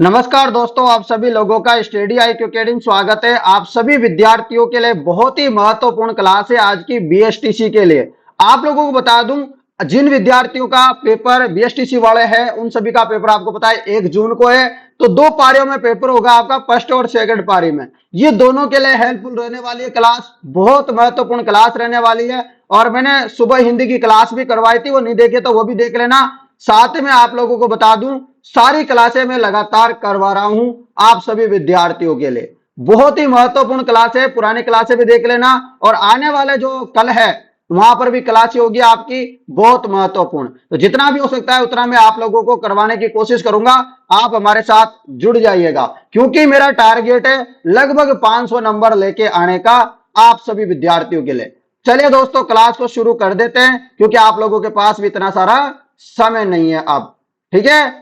नमस्कार दोस्तों, आप सभी लोगों का स्टडी IQ अकेडमी स्वागत है। आप सभी विद्यार्थियों के लिए बहुत ही महत्वपूर्ण क्लास है आज की BSTC के लिए। आप लोगों को बता दूं, जिन विद्यार्थियों का पेपर BSTC वाले हैं उन सभी का पेपर आपको पता है 1 जून को है। तो 2 पारियों में पेपर होगा आपका, फर्स्ट और सेकंड पारी में। ये दोनों के लिए हेल्पफुल रहने वाली है क्लास, बहुत महत्वपूर्ण क्लास रहने वाली है। और मैंने सुबह हिंदी की क्लास भी करवाई थी, वो नहीं देखे तो वो भी देख लेना। साथ में आप लोगों को बता दूं, सारी क्लासें मैं लगातार करवा रहा हूं आप सभी विद्यार्थियों के लिए। बहुत ही महत्वपूर्ण क्लास है, पुरानी क्लासें भी देख लेना और आने वाले जो कल है वहां पर भी क्लास होगी आपकी बहुत महत्वपूर्ण। तो जितना भी हो सकता है उतना मैं आप लोगों को करवाने की कोशिश करूंगा। आप हमारे साथ जुड़ जाइएगा क्योंकि मेरा टारगेट है लगभग 500 नंबर लेके आने का आप सभी विद्यार्थियों के लिए। चलिए दोस्तों, क्लास को शुरू कर देते हैं क्योंकि आप लोगों के पास भी इतना सारा समय नहीं है अब। ठीक है,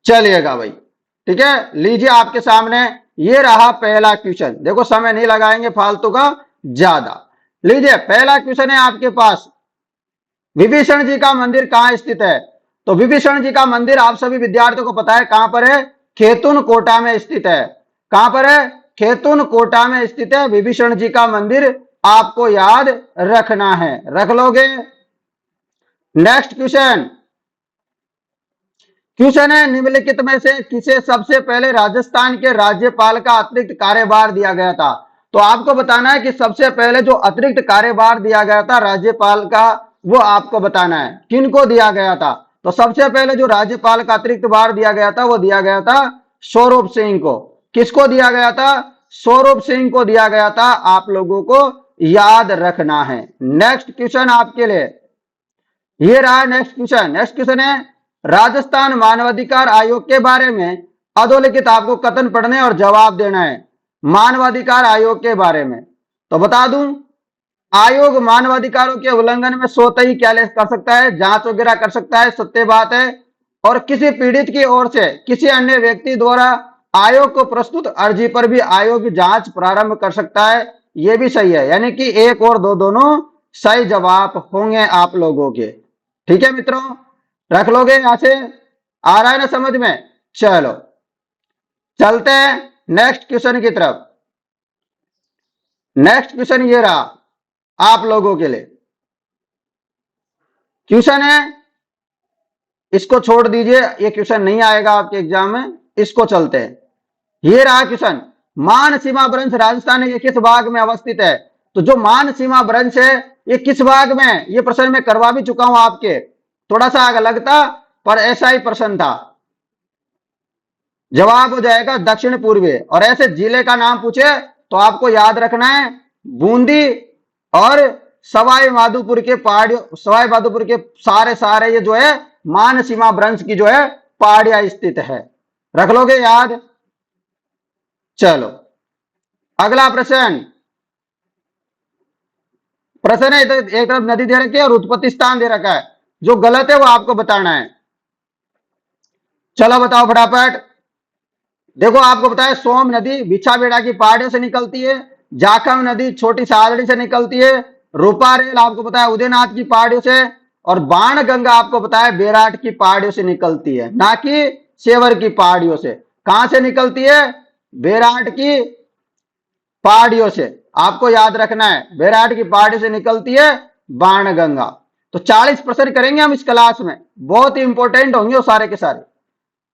चलिएगा भाई। ठीक है, लीजिए आपके सामने ये रहा पहला क्वेश्चन। देखो, समय नहीं लगाएंगे फालतू का ज्यादा। लीजिए, पहला क्वेश्चन है आपके पास, विभीषण जी का मंदिर कहां स्थित है? तो विभीषण जी का मंदिर आप सभी विद्यार्थियों को पता है कहां पर है, खेतुन कोटा में स्थित है। कहां पर है? खेतुन कोटा में स्थित है विभीषण जी का मंदिर, आपको याद रखना है, रख लोगे। नेक्स्ट क्वेश्चन, क्वेश्चन है निम्नलिखित में से किसे सबसे पहले राजस्थान के राज्यपाल का अतिरिक्त कार्यभार दिया गया था? तो आपको बताना है कि सबसे पहले जो अतिरिक्त कार्यभार दिया गया था राज्यपाल का, वो आपको बताना है किनको दिया गया था। तो सबसे पहले जो राज्यपाल का अतिरिक्त भार दिया गया था वो दिया गया था स्वरूप सिंह को। किसको दिया गया था? स्वरूप सिंह को दिया गया था, आप लोगों को याद रखना है। नेक्स्ट क्वेश्चन आपके लिए ये रहा। नेक्स्ट क्वेश्चन है राजस्थान मानवाधिकार आयोग के बारे में अधोलिखित आपको कथन पढ़ने और जवाब देना है। मानवाधिकार आयोग के बारे में तो बता दूं, आयोग मानवाधिकारों के उल्लंघन में स्वतः ही क्या कर सकता है, जांच वगैरह कर सकता है, सत्य बात है। और किसी पीड़ित की ओर से किसी अन्य व्यक्ति द्वारा आयोग को प्रस्तुत अर्जी पर भी आयोग जांच प्रारंभ कर सकता है, यह भी सही है। यानी कि 1 और 2 दोनों सही जवाब होंगे आप लोगों के। ठीक है मित्रों, रख लोगे? यहां से आ रहा है ना समझ में? चलो चलते हैं नेक्स्ट क्वेश्चन की तरफ। नेक्स्ट क्वेश्चन ये रहा आप लोगों के लिए। क्वेश्चन है, इसको छोड़ दीजिए, ये क्वेश्चन नहीं आएगा आपके एग्जाम में, इसको चलते हैं। ये रहा क्वेश्चन, मान सीमा ब्रंश राजस्थान के किस भाग में अवस्थित है? तो जो मान सीमा ब्रंश है ये किस भाग में, ये प्रश्न मैं करवा भी चुका हूं आपके, थोड़ा सा आगे लगता पर ऐसा ही प्रश्न था। जवाब हो जाएगा दक्षिण पूर्वी। और ऐसे जिले का नाम पूछे तो आपको याद रखना है बूंदी और सवाई माधोपुर के पहाड़ियों, सवाई माधोपुर के सारे ये जो है मान सीमा ब्रंश की जो है पहाड़ियां स्थित है। रख लोगे याद? चलो अगला प्रश्न है, एक तरफ नदी दे रखी है और उत्पत्ति स्थान दे रखा है, जो गलत है वो आपको बताना है। चलो बताओ फटाफट। देखो आपको बताया सोम नदी बिछाबेड़ा की पहाड़ियों से निकलती है, जाखम नदी छोटी सादड़ी से निकलती है, रूपा रेल आपको पता है उदयनाथ की पहाड़ियों से, और बाण गंगा आपको पता है बेराट की पहाड़ियों से निकलती है, ना कि सेवर की पहाड़ियों से। कहां से निकलती है? बेराट की पहाड़ियों से, आपको याद रखना है बेराट की पहाड़ी से निकलती है बाण गंगा। तो 40 प्रश्न करेंगे हम इस क्लास में, बहुत ही इंपॉर्टेंट होंगे वो सारे के सारे।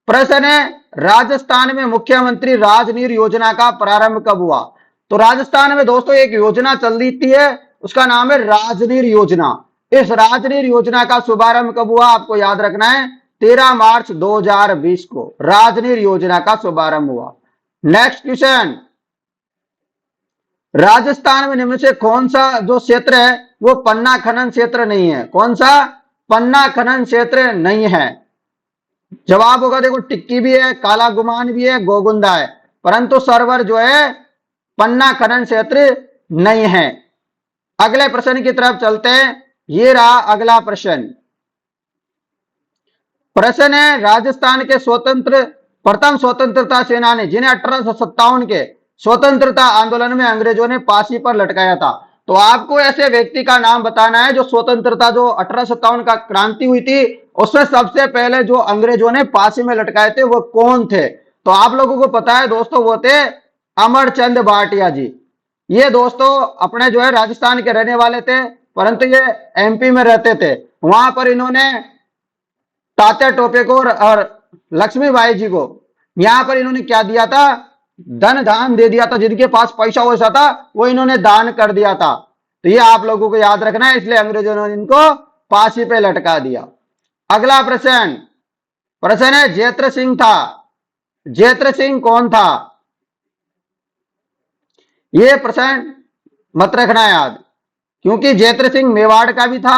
प्रश्न है राजस्थान में मुख्यमंत्री राजनीर योजना का प्रारंभ कब हुआ? तो राजस्थान में दोस्तों एक योजना चल रही है, उसका नाम है राजनीर योजना। इस राजनीर योजना का शुभारंभ कब हुआ आपको याद रखना है, 13 मार्च 2020 को राजनीर योजना का शुभारंभ हुआ। नेक्स्ट क्वेश्चन, राजस्थान में निम्न से कौन सा जो क्षेत्र है वो पन्ना खनन क्षेत्र नहीं है? कौन सा पन्ना खनन क्षेत्र नहीं है? जवाब होगा देखो, टिक्की भी है, काला गुमान भी है, गोगुंदा है, परंतु सरवर जो है पन्ना खनन क्षेत्र नहीं है। अगले प्रश्न की तरफ चलते हैं। ये रहा अगला प्रश्न। प्रश्न है राजस्थान के प्रथम स्वतंत्रता सेनानी जिन्हें 1857 के स्वतंत्रता आंदोलन में अंग्रेजों ने फांसी पर लटकाया था, तो आपको ऐसे व्यक्ति का नाम बताना है जो स्वतंत्रता, जो 1857 का क्रांति हुई थी उसमें सबसे पहले जो अंग्रेजों ने फांसी में लटकाए थे वो कौन थे। तो आप लोगों को पता है दोस्तों, वो थे अमरचंद भाटिया जी। ये दोस्तों अपने जो है राजस्थान के रहने वाले थे, परंतु ये एमपी में रहते थे। वहां पर इन्होंने तात्या टोपे को और लक्ष्मीबाई जी को, यहां पर इन्होंने क्या दिया था, धन दान दे दिया था। जिनके पास पैसा वैसा था वो इन्होंने दान कर दिया था। तो ये आप लोगों को याद रखना है, इसलिए अंग्रेजों ने इनको फांसी पे लटका दिया। अगला प्रश्न, प्रश्न है जेत्र सिंह था। जेत्र सिंह कौन था? ये प्रश्न मत रखना याद, क्योंकि जेत्र सिंह मेवाड़ का भी था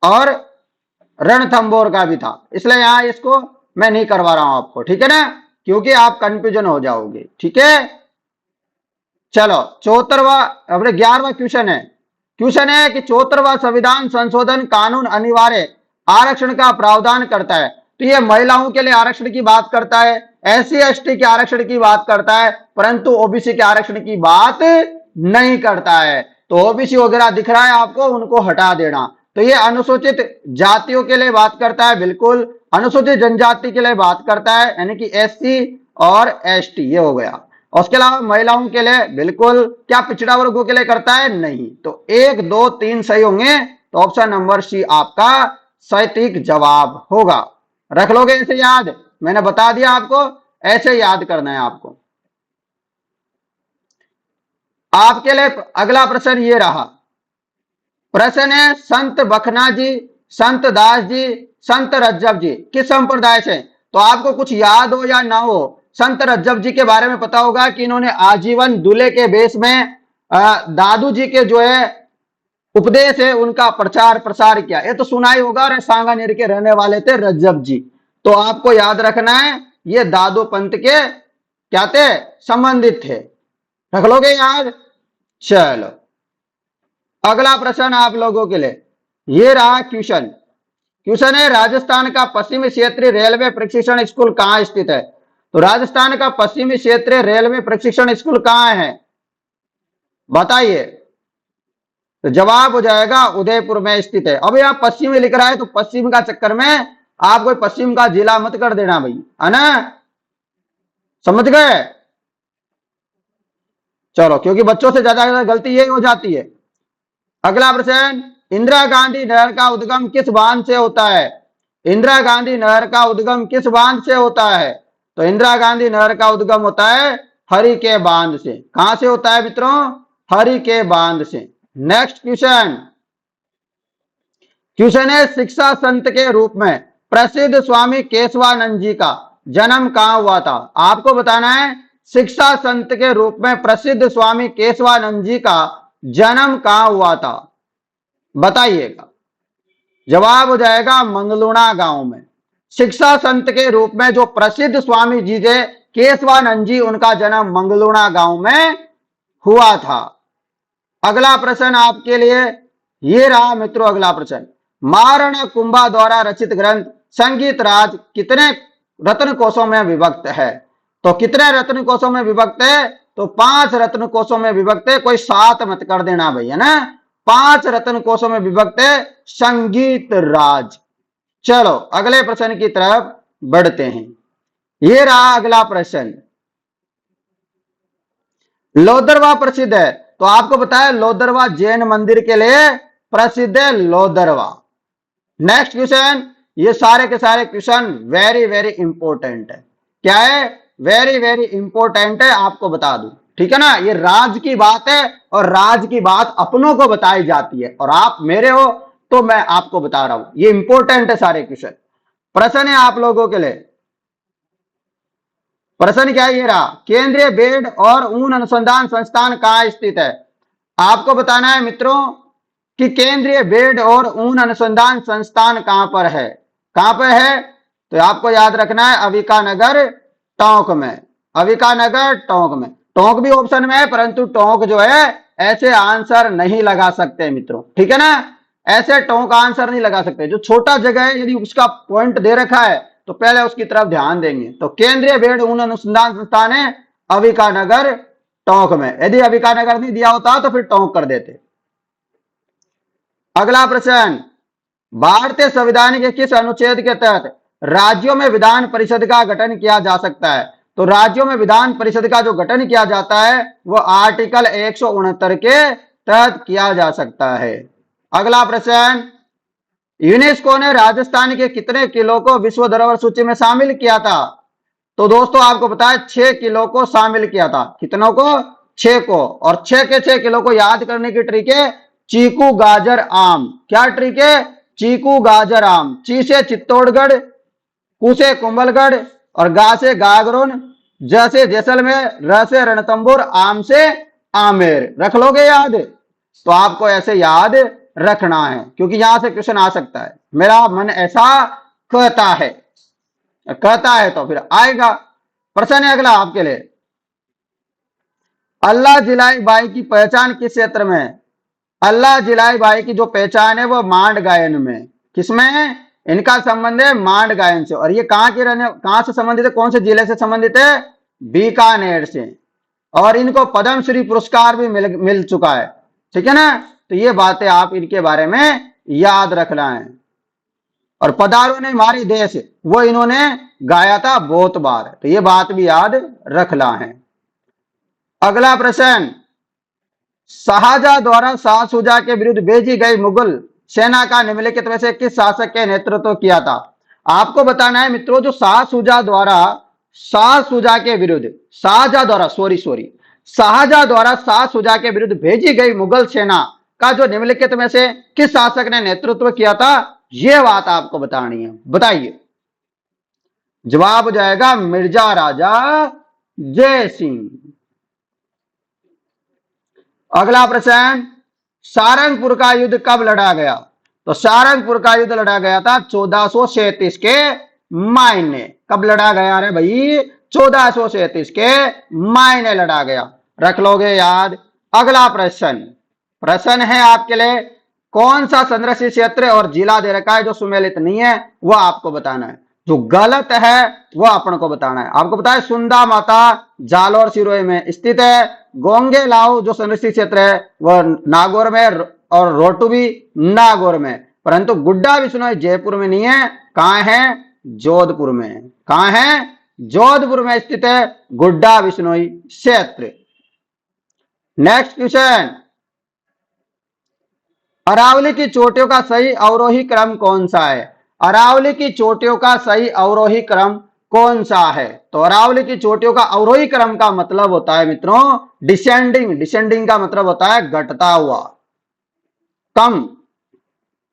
और रणथंबोर का भी था, इसलिए यहां इसको मैं नहीं करवा रहा हूं आपको, ठीक है ना, क्योंकि आप कंफ्यूजन हो जाओगे। ठीक है, चलो 74वां, अपने 11वां क्वेश्चन है। क्वेश्चन है कि 74वां संविधान संशोधन कानून अनिवार्य आरक्षण का प्रावधान करता है। तो ये महिलाओं के लिए आरक्षण की बात करता है, एससी एसटी के आरक्षण की बात करता है, परंतु ओबीसी के आरक्षण की बात नहीं करता है। तो ओबीसी वगैरह दिख रहा है आपको, उनको हटा देना। तो ये अनुसूचित जातियों के लिए बात करता है, बिल्कुल अनुसूचित जनजाति के लिए बात करता है, यानी कि एससी और एसटी, ये हो गया। उसके अलावा महिलाओं के लिए बिल्कुल, क्या पिछड़ा वर्गों के लिए करता है? नहीं। तो 1 2 3 सही होंगे, तो ऑप्शन नंबर सी आपका सटीक जवाब होगा। रख लोगे ऐसे याद, मैंने बता दिया आपको, ऐसे याद करना है आपको। आपके लिए अगला प्रश्न ये रहा। प्रश्न है संत बखना जी, संत दास जी, संत रज्जब जी किस संप्रदाय से? तो आपको कुछ याद हो या ना हो, संत रज्जब जी के बारे में पता होगा कि इन्होंने आजीवन दूल्हे के वेश में दादू जी के जो है उपदेश है उनका प्रचार प्रसार किया, ये तो सुना ही होगा। और सांगानेर के रहने वाले थे रज्जब जी। तो आपको याद रखना है ये दादू पंथ के क्या थे, संबंधित थे। रख लोगे याद। चलो अगला प्रश्न आप लोगों के लिए ये रहा क्वेश्चन। क्वेश्चन है राजस्थान का पश्चिमी क्षेत्रीय रेलवे प्रशिक्षण स्कूल कहां स्थित है? तो राजस्थान का पश्चिमी क्षेत्रीय रेलवे प्रशिक्षण स्कूल कहां है बताइए। तो जवाब हो जाएगा उदयपुर में स्थित है। अब यहां पश्चिम लिख रहा है, तो पश्चिम का चक्कर में आप कोई पश्चिम का जिला मत कर देना भाई, है ना, समझ गए। चलो, क्योंकि बच्चों से ज्यादा गलती यही हो जाती है। अगला प्रश्न, इंदिरा गांधी नहर का उद्गम किस बांध से होता है? इंदिरा गांधी नहर का उद्गम किस बांध से होता है? तो इंदिरा गांधी नहर का उद्गम होता है हरि के बांध से। कहां से होता है मित्रों? हरि के बांध से। नेक्स्ट क्वेश्चन, क्वेश्चन है शिक्षा संत के रूप में प्रसिद्ध स्वामी केशवानंद जी का जन्म कहां हुआ था? आपको बताना है शिक्षा संत के रूप में प्रसिद्ध स्वामी केशवानंद जी का जन्म कहां हुआ था, बताइएगा। जवाब हो जाएगा मंगलुणा गांव में। शिक्षा संत के रूप में जो प्रसिद्ध स्वामी जी थे केशवानंद जी, उनका जन्म मंगलुणा गांव में हुआ था। अगला प्रश्न आपके लिए ये रहा मित्रों। अगला प्रश्न, महाराणा कुंभा द्वारा रचित ग्रंथ संगीत राज कितने रत्न कोशों में विभक्त है? तो कितने रत्न कोशों में विभक्त है? तो 5 रत्न कोशों में विभक्त है, कोई 7 मत कर देना भैया ना। 5 रत्न कोशों में विभक्त है संगीत राज। चलो अगले प्रश्न की तरफ बढ़ते हैं। ये रहा अगला प्रश्न। लोदरवा प्रसिद्ध है, तो आपको बताया लोदरवा जैन मंदिर के लिए प्रसिद्ध है लोदरवा। नेक्स्ट क्वेश्चन, ये सारे के सारे क्वेश्चन वेरी वेरी इंपॉर्टेंट है। क्या है? वेरी वेरी इंपॉर्टेंट है, आपको बता दूं, ठीक है ना। ये राज की बात है और राज की बात अपनों को बताई जाती है, और आप मेरे हो तो मैं आपको बता रहा हूं। ये इंपॉर्टेंट है सारे क्वेश्चन। प्रश्न है आप लोगों के लिए, प्रश्न क्या ये रहा, केंद्रीय बेड और ऊन अनुसंधान संस्थान कहां स्थित है? आपको बताना है मित्रों कि केंद्रीय बेड और ऊन अनुसंधान संस्थान कहां पर है। कहां पर है? तो आपको याद रखना है अविका नगर टोंक में। अविका नगर टोंक में। टोंक भी ऑप्शन में है, परंतु टोंक जो है ऐसे आंसर नहीं लगा सकते मित्रों, ठीक है ना। ऐसे टोंक आंसर नहीं लगा सकते। जो छोटा जगह है यदि उसका पॉइंट दे रखा है तो पहले उसकी तरफ ध्यान देंगे। तो केंद्रीय बेड ऊन अनुसंधान संस्थान है अविका नगर टोंक में। यदि अभिकार नगर नहीं दिया होता तो फिर टोंक कर देते। अगला प्रश्न, भारतीय संविधान के किस अनुच्छेद के तहत राज्यों में विधान परिषद का गठन किया जा सकता है? तो राज्यों में विधान परिषद का जो गठन किया जाता है वो आर्टिकल 169 के तहत किया जा सकता है। अगला प्रश्न, यूनेस्को ने राजस्थान के कितने किलों को विश्व धरोहर सूची में शामिल किया था? तो दोस्तों आपको पता है 6 किलो को शामिल किया था। कितनों को? 6 को। और 6 के 6 किलो को याद करने की ट्रिक है चीकू गाजर आम। क्या ट्रिक है? चीकू गाजर आम। ची से चित्तौड़गढ़, कु से कुंभलगढ़ और गा से गागरोन, ज से जैसलमेर, र से रणथंभौर, आम से आमेर। रख लोगे याद? तो आपको ऐसे याद रखना है क्योंकि यहां से क्वेश्चन आ सकता है। मेरा मन ऐसा कहता है तो फिर आएगा। प्रश्न है अगला आपके लिए, अल्लाह जिलाई बाई की पहचान किस क्षेत्र में है? अल्लाह जिलाई बाई की जो पहचान है वो मांड गायन में। किसमें? इनका संबंध है मांड गायन से। और ये कहां से संबंधित है? कौन से जिले से संबंधित है? बीकानेर से। और इनको पद्मश्री पुरस्कार भी मिल चुका है। ठीक है ना? तो ये बातें आप इनके बारे में याद रखना है। और पधारो ने हमारी देश, वो इन्होंने गाया था बहुत बार, तो ये बात भी याद रखना है। अगला प्रश्न, शाहजहां द्वारा शाह शुजा के विरुद्ध भेजी गई मुगल सेना का निम्नलिखित में से किस शासक के नेतृत्व किया था? आपको बताना है मित्रों, जो शाहजहां द्वारा शाह शुजा के विरुद्ध भेजी गई मुगल सेना का जो निम्नलिखित में से किस शासक ने नेतृत्व किया था, यह बात आपको बतानी है। बताइए। जवाब हो जाएगा मिर्जा राजा जय सिंह। अगला प्रश्न, सारंगपुर का युद्ध कब लड़ा गया? तो सारंगपुर का युद्ध लड़ा गया था 1437 के मायने। कब लड़ा गया रे भाई? 1437 के मायने लड़ा गया। रख लोगे याद। अगला प्रश्न है आपके लिए, कौन सा संरक्षित क्षेत्र और जिला दे रखा है जो सुमेलित नहीं है? वो आपको बताना है। जो गलत है वो अपन को बताना है। आपको पता है सुंदा माता जालोर सिरोही में स्थित है। गोंगे लाओ जो संरक्षित क्षेत्र है वह नागौर में और रोटू भी नागौर में। परंतु गुड्डा विश्नोई जयपुर में नहीं है। कहां है? जोधपुर में। कहां है? जोधपुर में स्थित है गुड्डा विश्नोई क्षेत्र। नेक्स्ट क्वेश्चन, अरावली की चोटियों का सही अवरोही क्रम कौन सा है? अरावली की चोटियों का सही अवरोही क्रम कौन सा है? तो अरावली की चोटियों का अवरोही क्रम का मतलब होता है मित्रों डिसेंडिंग। डिसेंडिंग का मतलब होता है घटता हुआ, कम,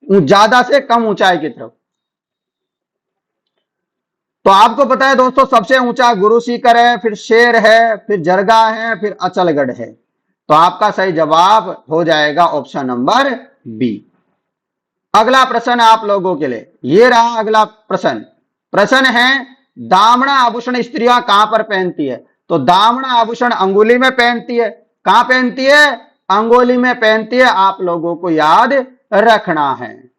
ज्यादा से कम ऊंचाई की तरफ। तो आपको पता है दोस्तों सबसे ऊंचा गुरु सीकर है, फिर शेर है, फिर जरगा है, फिर अचलगढ़ है। तो आपका सही जवाब हो जाएगा ऑप्शन नंबर बी। अगला प्रश्न आप लोगों के लिए, ये रहा अगला प्रश्न है, दामना आभूषण स्त्रियां कहां पर पहनती है? तो दामना आभूषण अंगुली में पहनती है। कहां पहनती है? अंगुली में पहनती है। आप लोगों को याद रखना है।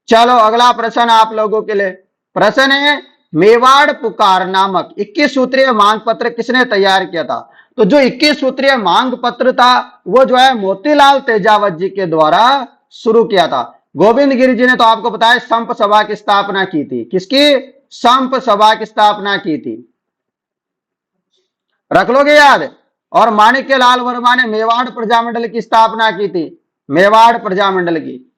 चलो अगला प्रश्न आप लोगों के लिए। प्रश्न है, मेवाड़ पुकार नामक 21 सूत्रीय मांग पत्र किसने तैयार किया था? तो जो 21 सूत्रीय मांग पत्र था वो जो है मोतीलाल तेजावत जी के द्वारा शुरू किया था। गोविंद गिरी जी ने तो आपको पता है संप सभा की स्थापना की थी। किसकी? संप सभा की स्थापना की थी। रख लोगे याद। और माणिक्य लाल वर्मा ने मेवाड़ प्रजामंडल की स्थापना की थी। मेवाड़ प्रजामंडल की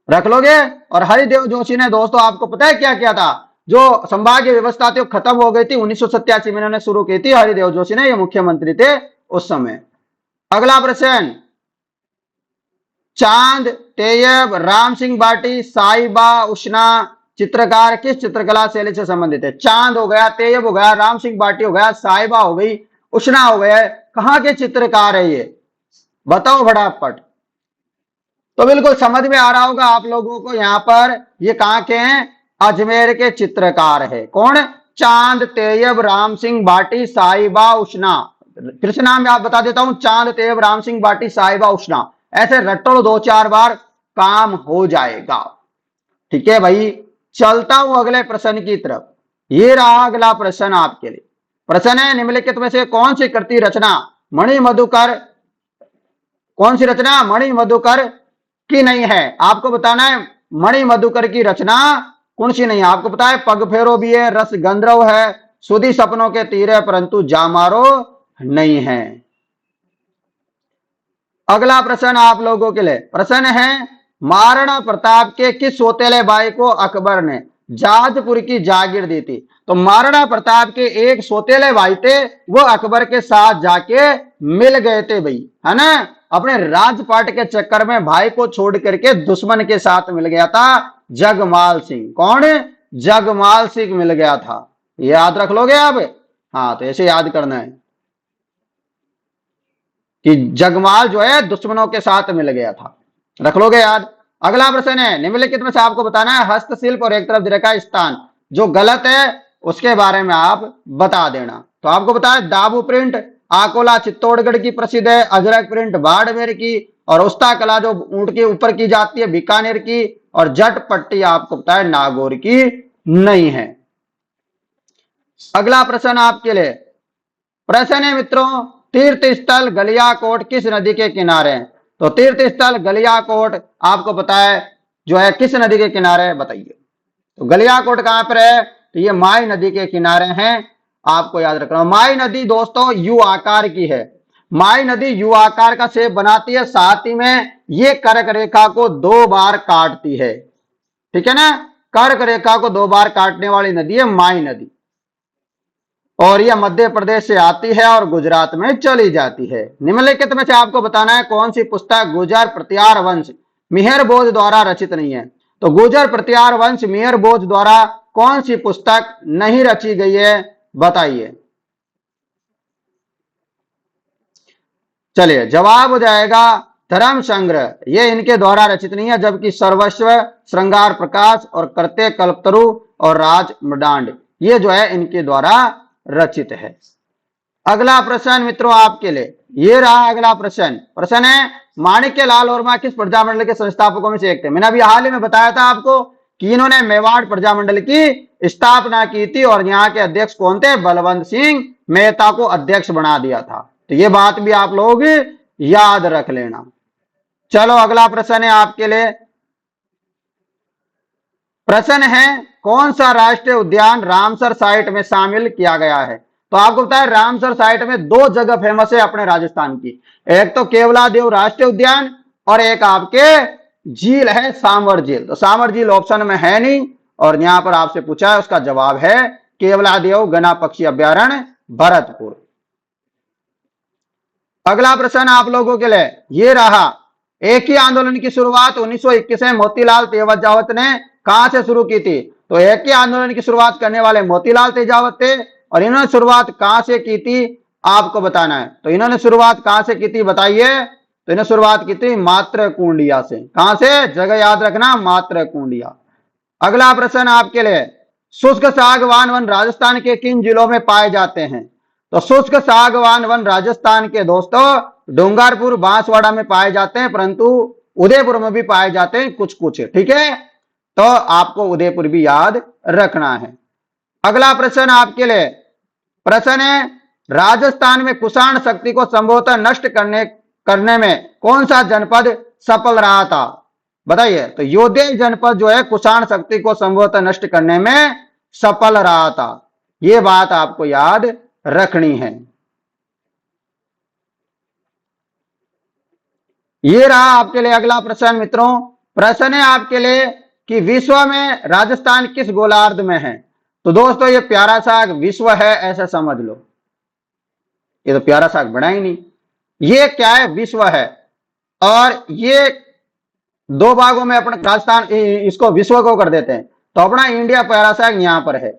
रख लोगे। और हरिदेव जोशी ने दोस्तों आपको पता है क्या किया था? जो संभागीय व्यवस्था थी वो खत्म हो गई थी, 1987 में इन्होंने शुरू की थी। हरिदेव जोशी ने, ये मुख्यमंत्री थे उस समय। अगला प्रश्न, चांद, तैयब, राम सिंह बाटी, साहिबा उष्णा चित्रकार किस चित्रकला शैली से संबंधित है? चांद हो गया, तैयब हो गया, राम सिंह बाटी हो गया, साहिबा हो गई, उष्णा हो गया। कहां के चित्रकार है ये? बताओ फटाफट। तो बिल्कुल समझ में आ रहा होगा आप लोगों को। यहां पर ये कहां के हैं? अजमेर के चित्रकार है। कौन? चांद, तैयब, राम सिंह बाटी, साहिबा उष्णा। फिर से नाम मैं बता देता हूं, चांद, तैयब, राम सिंह बाटी, साहिबा उष्णा। ऐसे रटो 2-4 बार, काम हो जाएगा। ठीक है भाई। चलता हूं अगले प्रश्न की तरफ। ये रहा अगला प्रश्न आपके लिए। प्रश्न है निम्नलिखित में से कौन सी कृति रचना मणि मधुकर, कौन सी रचना मणि मधुकर की नहीं है? आपको बताना है मणि मधुकर की रचना कौन सी नहीं है। आपको पता है पग फेरो भी है, रस गंधर्व है, सुधी सपनों के तीर है, परंतु जामारो नहीं है। अगला प्रश्न आप लोगों के लिए प्रश्न है महाराणा प्रताप के किस सौतेले भाई को अकबर ने जाजपुर की जागीर दी थी? तो महाराणा प्रताप के एक सौतेले भाई थे, वो अकबर के साथ जाके मिल गए थे भाई, है ना। अपने राजपाट के चक्कर में भाई को छोड़ करके दुश्मन के साथ मिल गया था जगमाल सिंह। कौन? जगमाल सिंह मिल गया था। याद रख लोगे आप? हाँ, तो ऐसे याद करना है कि जगमाल जो है दुश्मनों के साथ मिल गया था, रख लोगे याद। अगला प्रश्न है निम्नलिखित में से आपको बताना है हस्तशिल्प और एक तरफ दे रखा स्थान, जो गलत है उसके बारे में आप बता देना। तो आपको बताया दाबू प्रिंट आकोला चित्तौड़गढ़ की प्रसिद्ध है, अजरक प्रिंट बाड़मेर की, और उस्ता कला जो ऊंट के ऊपर की जाती है बीकानेर की, और जट पट्टी आपको पता है नागौर की नहीं है। अगला प्रश्न आपके लिए प्रश्न है मित्रों तीर्थ स्थल गलियाकोट किस नदी के किनारे है? तो तीर्थ स्थल गलियाकोट आपको पता है जो है किस नदी के किनारे है, बताइए। तो गलियाकोट कहां पर है? तो ये माई नदी के किनारे हैं, आपको याद रखना। माई नदी दोस्तों यू आकार की है, माई नदी यू आकार का शेप बनाती है, साथ ही में ये कर्क रेखा को 2 बार काटती है, ठीक है ना। कर्क रेखा को 2 बार काटने वाली नदी है माई नदी, और यह मध्य प्रदेश से आती है और गुजरात में चली जाती है। निम्नलिखित में से आपको बताना है कौन सी पुस्तक गुर्जर प्रतिहार वंश मिहिर बोध द्वारा रचित नहीं है? तो गुर्जर प्रतिहार वंश मिहिर बोध द्वारा कौन सी पुस्तक नहीं रची गई है, बताइए। चलिए जवाब हो जाएगा धर्म संग्रह, ये इनके द्वारा रचित नहीं है, जबकि सर्वस्व, श्रृंगार प्रकाश और करते कल्पतरु और राज मृडांड ये जो है इनके द्वारा रचित है। अगला प्रश्न मित्रों आपके लिए ये रहा अगला प्रश्न। प्रश्न है माणिक्य लाल वर्मा किस प्रजामंडल के संस्थापकों में से एक थे? मैंने अभी हाल ही में बताया था आपको कि इन्होंने मेवाड़ प्रजामंडल की स्थापना की थी, और यहाँ के अध्यक्ष कौन थे? बलवंत सिंह मेहता को अध्यक्ष बना दिया था। तो ये बात भी आप लोग याद रख लेना। चलो अगला प्रश्न है आपके लिए। प्रश्न है कौन सा राष्ट्रीय उद्यान रामसर साइट में शामिल किया गया है? तो आपको पता है रामसर साइट में 2 जगह फेमस है अपने राजस्थान की, एक तो केवलादेव राष्ट्रीय उद्यान और एक आपके झील है सांवर झील। तो सांवर झील ऑप्शन में है नहीं, और यहां पर आपसे पूछा है उसका जवाब है केवलादेव गना पक्षी अभ्यारण्य भरतपुर। अगला प्रश्न आप लोगों के लिए ये रहा एक ही आंदोलन की शुरुआत 1921 में मोतीलाल तेजावत ने कहां से शुरू की थी? तो एक ही आंदोलन की शुरुआत करने वाले मोतीलाल तेजावत थे, और इन्होंने शुरुआत कहां से की थी आपको बताना है। तो इन्होंने शुरुआत कहां से की थी बताइए? तो इन्होंने शुरुआत की थी मात्र कुंडिया से। कहां से? जगह याद रखना, मात्र कुंडिया। अगला प्रश्न आपके लिए शुष्क सागवान वन राजस्थान के किन जिलों में पाए जाते हैं? तो शुष्क सागवान वन राजस्थान के दोस्तों डूंगरपुर बांसवाड़ा में पाए जाते हैं, परंतु उदयपुर में भी पाए जाते हैं कुछ कुछ, ठीक है। तो आपको उदयपुर भी याद रखना है। अगला प्रश्न आपके लिए प्रश्न है राजस्थान में कुषाण शक्ति को संभवतः नष्ट करने में कौन सा जनपद सफल रहा था? बताइए। तो योधेय जनपद जो है कुषाण शक्ति को संभवतः नष्ट करने में सफल रहा था, यह बात आपको याद रखनी है। ये रहा आपके लिए अगला प्रश्न मित्रों। प्रश्न है आपके लिए कि विश्व में राजस्थान किस गोलार्ध में है? तो दोस्तों ये प्यारा साग विश्व है ऐसा समझ लो, ये तो प्यारा साग बना ही नहीं। ये क्या है? विश्व है, और ये 2 भागों में अपना राजस्थान इसको विश्व को कर देते हैं। तो अपना इंडिया प्यारा साग यहां पर है,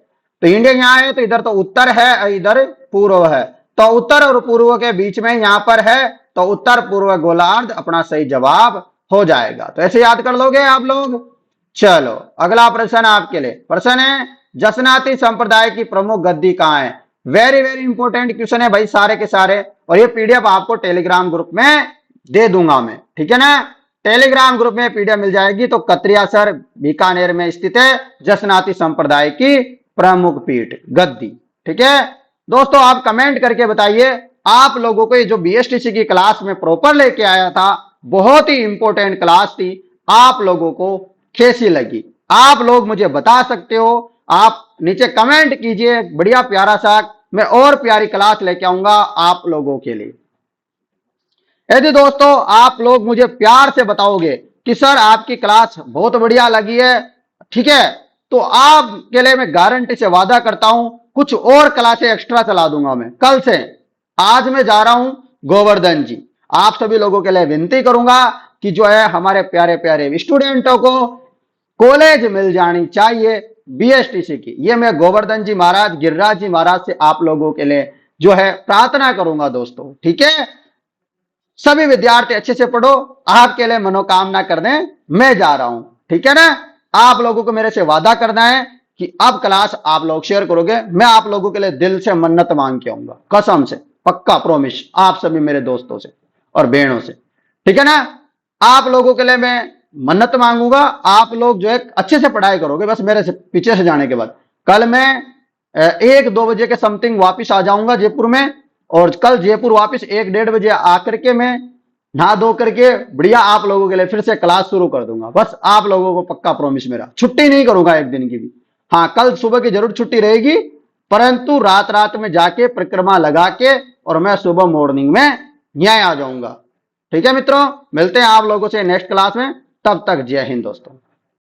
तो इंडिया यहां है, तो इधर तो उत्तर है, इधर पूर्व है, तो उत्तर और पूर्व के बीच में यहां पर है, तो उत्तर पूर्व गोलार्ध अपना सही जवाब हो जाएगा। तो ऐसे याद कर लोगे आप लोग। चलो अगला प्रश्न आपके लिए। प्रश्न है जसनाती संप्रदाय की प्रमुख गद्दी कहां है? वेरी वेरी इंपॉर्टेंट क्वेश्चन है भाई सारे के सारे, और ये पीडीएफ आपको टेलीग्राम ग्रुप में दे दूंगा मैं, ठीक है ना। टेलीग्राम ग्रुप में पीडीएफ मिल जाएगी। तो कतरियासर बीकानेर में स्थित है जसनाती संप्रदाय की प्रमुख पीठ गद्दी, ठीक है। दोस्तों आप कमेंट करके बताइए आप लोगों को ये जो बीएसटीसी की क्लास में प्रॉपर लेके आया था, बहुत ही इंपॉर्टेंट क्लास थी, आप लोगों को कैसी लगी? आप लोग मुझे बता सकते हो। आप नीचे कमेंट कीजिए, बढ़िया प्यारा सा मैं और प्यारी क्लास लेके आऊंगा आप लोगों के लिए। यदि दोस्तों आप लोग मुझे प्यार से बताओगे कि सर आपकी क्लास बहुत बढ़िया लगी है, ठीक है, तो आपके लिए मैं गारंटी से वादा करता हूं कुछ और क्लासें एक्स्ट्रा चला दूंगा मैं कल से। आज मैं जा रहा हूं गोवर्धन जी, आप सभी लोगों के लिए विनती करूंगा कि जो है हमारे प्यारे प्यारे स्टूडेंटों को कॉलेज मिल जानी चाहिए बीएसटीसी की। ये मैं गोवर्धन जी महाराज, गिरिराज जी महाराज से आप लोगों के लिए जो है प्रार्थना करूंगा दोस्तों, ठीक है। सभी विद्यार्थी अच्छे से पढ़ो, आपके लिए मनोकामना करने मैं जा रहा हूं, ठीक है ना। आप लोगों को मेरे से वादा करना है कि अब क्लास आप लोग शेयर करोगे, मैं आप लोगों के लिए दिल से मन्नत मांग के आऊंगा, कसम से, पक्का प्रॉमिस, आप सभी मेरे दोस्तों से और बहनों से, ठीक है ना। आप लोगों के लिए मैं मन्नत मांगूंगा, आप लोग जो है अच्छे से पढ़ाई करोगे, बस मेरे से पीछे से जाने के बाद। कल मैं 1-2 बजे के समथिंग वापिस आ जाऊंगा जयपुर में, और कल जयपुर वापस 1-1:30 बजे आकर के मैं नहा धो करके बढ़िया आप लोगों के लिए फिर से क्लास शुरू कर दूंगा। बस आप लोगों को पक्का प्रॉमिस, मेरा छुट्टी नहीं करूंगा एक दिन की भी। हाँ, कल सुबह की जरूर छुट्टी रहेगी, परंतु रात रात में जाके परिक्रमा लगा के और मैं सुबह मॉर्निंग में न्याय आ जाऊंगा, ठीक है मित्रों। मिलते हैं आप लोगों से नेक्स्ट क्लास में, तब तक जय हिंद दोस्तों।